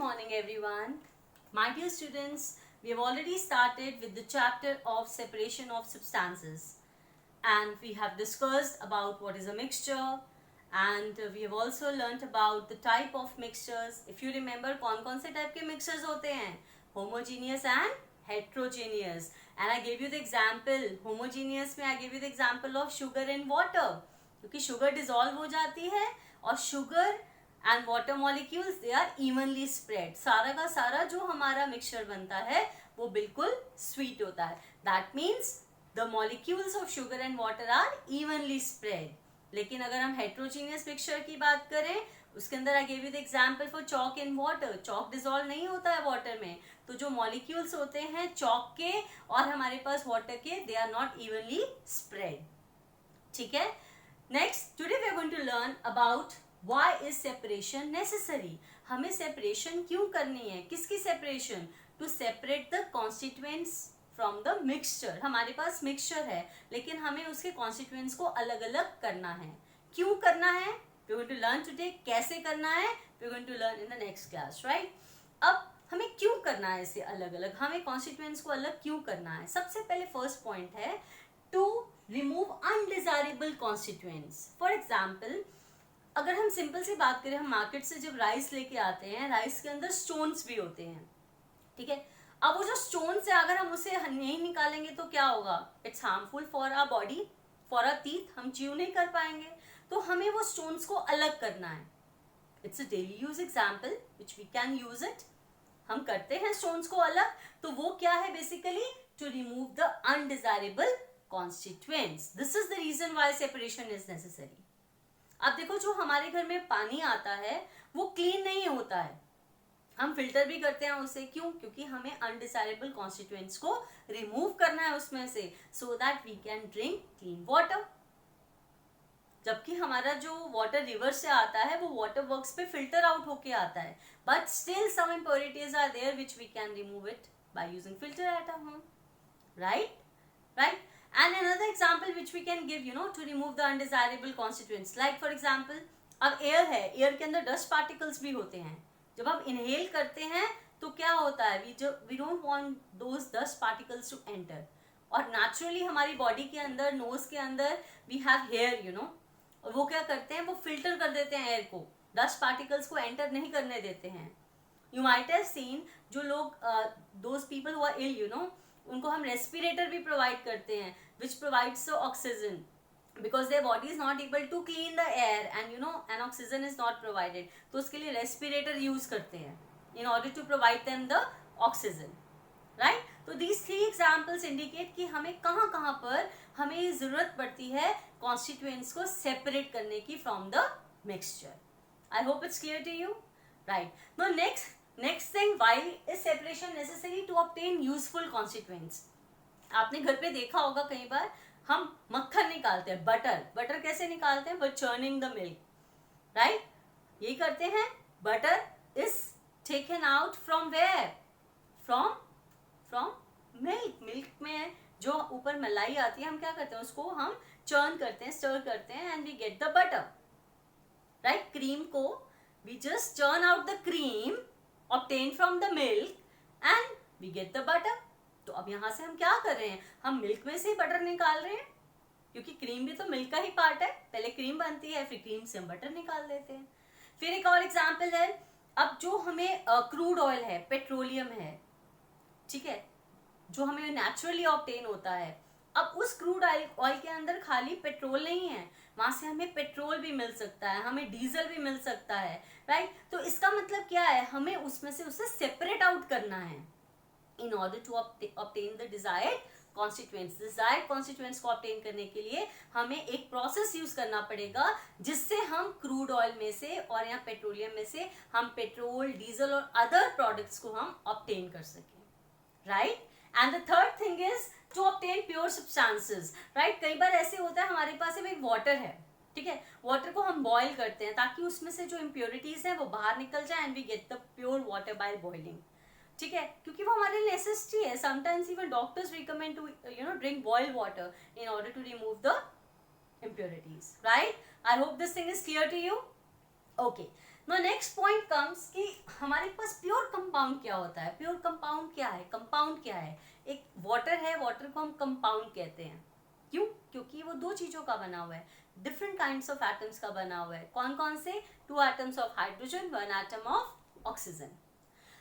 morning everyone. My dear students, we have already started with the chapter of separation of substances and we have discussed about what is a mixture and we have also learnt about the type of mixtures. If you remember कौन से type के mixtures होते हैं? Homogeneous and heterogeneous. And I gave you the example. Homogeneous में I gave you the example of sugar and water. क्योंकि sugar dissolve हो जाती है और sugar and water molecules they are evenly spread. सारा का सारा जो हमारा mixture बनता है वो बिल्कुल sweet होता है. That means the molecules of sugar and water are evenly spread. लेकिन अगर हम heterogeneous mixture की बात करें उसके अंदर I gave you the example for chalk and water. chalk dissolve नहीं होता है water में, तो जो molecules होते हैं chalk के और हमारे पास water के they are not evenly spread. ठीक है. Next, today we are going to learn about why is separation necessary. हमें separation क्यों करनी है? किसकी separation? To separate the constituents from the mixture. हमारे पास mixture है लेकिन हमें उसके constituents को अलग अलग करना है. क्यों करना है? We are going to learn today. कैसे करना है? We are going to learn in the next class, right? अब हमें क्यों करना है इसे अलग अलग? हमें constituents को अलग क्यों करना है? सबसे पहले first point है to remove undesirable constituents. For example, अगर हम सिंपल सी बात करें, हम मार्केट से जब राइस लेके आते हैं, राइस के अंदर स्टोन्स भी होते हैं, ठीक है. अब वो जो स्टोन्स है अगर हम उसे नहीं निकालेंगे तो क्या होगा? It's harmful for our body, for our teeth. हम च्यू नहीं कर पाएंगे, तो हमें वो स्टोन्स को अलग करना है. It's a daily use example which we can use it. हम करते हैं स्टोन्स को अलग, तो वो क्या है? Basically to remove the undesirable constituents. This is the reason why separation is necessary. अब देखो, जो हमारे घर में पानी आता है वो क्लीन नहीं होता है, हम फिल्टर भी करते हैं उसे. क्यों? क्योंकि हमें अनडिजायरेबल कॉन्स्टिट्यूएंट्स को रिमूव करना है उसमें से, so that we can drink clean water. जबकि हमारा जो वाटर रिवर से आता है वो वाटर वर्क्स पे फिल्टर आउट होके आता है, but still some impurities are there which we can remove it by using filter at our home. Right. And another example which we can give, to remove the undesirable constituents, like for example, अब air है, air के अंदर dust particles भी होते हैं. जब हम inhale करते हैं तो क्या होता है? we don't want those dust particles to enter. और naturally हमारी बॉडी के अंदर, नोज के अंदर we have hair, और वो क्या करते हैं? वो फिल्टर कर देते हैं एयर को, डस्ट पार्टिकल्स को एंटर नहीं करने देते हैं. You might have seen, जो लोग those people who are ill, उनको हम रेस्पिरेटर भी प्रोवाइड करते हैं which provides the oxygen because their body is not able to clean the air and an oxygen is not provided. तो उसके लिए रेस्पिरेटर यूज करते हैं in order to provide them the oxygen, right? तो these three examples indicate कि हमें कहाँ कहाँ पर हमें जरूरत पड़ती है constituents को separate करने की from the mixture. I hope it's clear to you, right? Now next thing, why is separation necessary? To obtain useful constituents. आपने घर पे देखा होगा कई बार हम मक्खन निकालते हैं, बटर कैसे निकालते हैं? by churning the milk, right? यही करते हैं. Butter is taken out from where? from milk में जो ऊपर मलाई आती है, हम क्या करते हैं? उसको हम churn करते हैं, stir करते हैं and we get the butter, right? Cream को we just churn out the cream obtained from the milk and we get the butter. तो अब यहाँ से हम क्या कर रहे हैं? हम मिल्क में से ही बटर निकाल रहे हैं, क्योंकि क्रीम भी तो मिल्क का ही पार्ट है. पहले क्रीम बनती है, फिर क्रीम से हम बटर निकाल देते हैं. फिर एक और एग्जांपल है, अब जो हमें क्रूड ऑयल है, पेट्रोलियम है, ठीक है, जो हमें नेचुरली ऑब्टेन होता है. अब उस क्रूड ऑयल के अंदर खाली पेट्रोल नहीं है, वहां से हमें पेट्रोल भी मिल सकता है, हमें डीजल भी मिल सकता है, राइट? तो इसका मतलब क्या है? हमें उसमें से उसे सेपरेट आउट करना है in order to obtain the desired constituents. Desired constituents को obtain करने के लिए हमें एक प्रोसेस यूज करना पड़ेगा जिससे हम क्रूड ऑयल में से और यहाँ पेट्रोलियम में से हम पेट्रोल, डीजल और अदर प्रोडक्ट्स को हम obtain कर सकें, right? And the third thing is to obtain pure substances, right? कई बार ऐसे होता है हमारे पास एक वाटर है, ठीक है, वाटर को हम बॉईल करते हैं ताकि उसमें से जो इम्प्योरिटीज है वो बाहर निकल जाए and we get the pure water by boiling, ठीक है, क्योंकि वो हमारे नेसेसिटी है. Sometimes even doctors recommend to drink boiled water in order to remove the impurities, right? I hope this thing is clear to you. Okay, no next point comes कि हमारे पास pure compound क्या होता है. Pure compound क्या है, compound क्या है. एक वाटर है, वाटर को हम कंपाउंड कहते हैं. क्यों? क्योंकि वो दो चीजों का बना हुआ है, डिफरेंट काइंड्स ऑफ एटम्स का बना हुआ है. कौन कौन से? 2 atoms of hydrogen, 1 atom of oxygen.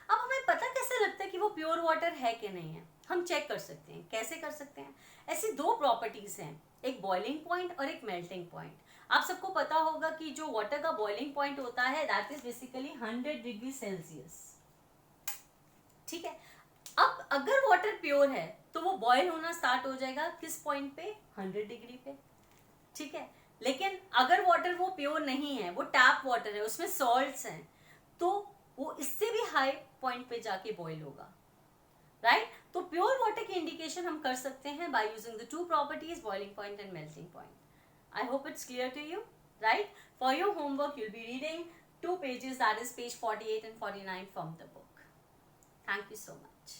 अब हमें पता कैसे लगता है कि वो प्योर वाटर है कि नहीं है? हम चेक कर सकते हैं. कैसे कर सकते हैं? ऐसी दो प्रॉपर्टीज हैं, एक बॉइलिंग पॉइंट और एक मेल्टिंग पॉइंट. आप सबको पता होगा कि जो वाटर का बॉइलिंग पॉइंट होता है that is basically 100 degree Celsius. ठीक है. अब अगर वाटर प्योर है तो वो बॉयल होना स्टार्ट हो जाएगा किस पॉइंट पे? 100 डिग्री पे. ठीक है. लेकिन अगर वाटर वो प्योर नहीं है, वो टैप वाटर है, उसमें सॉल्ट्स हैं, तो वो इससे भी हाई पॉइंट पे जाके बॉयल होगा. राइट. तो प्योर वाटर की इंडिकेशन हम कर सकते हैं by using the two properties, boiling point and melting point. I hope it's clear to you, right? For your homework, you'll be reading 2 pages, that is page 48 and 49 from the book. Thank you so much.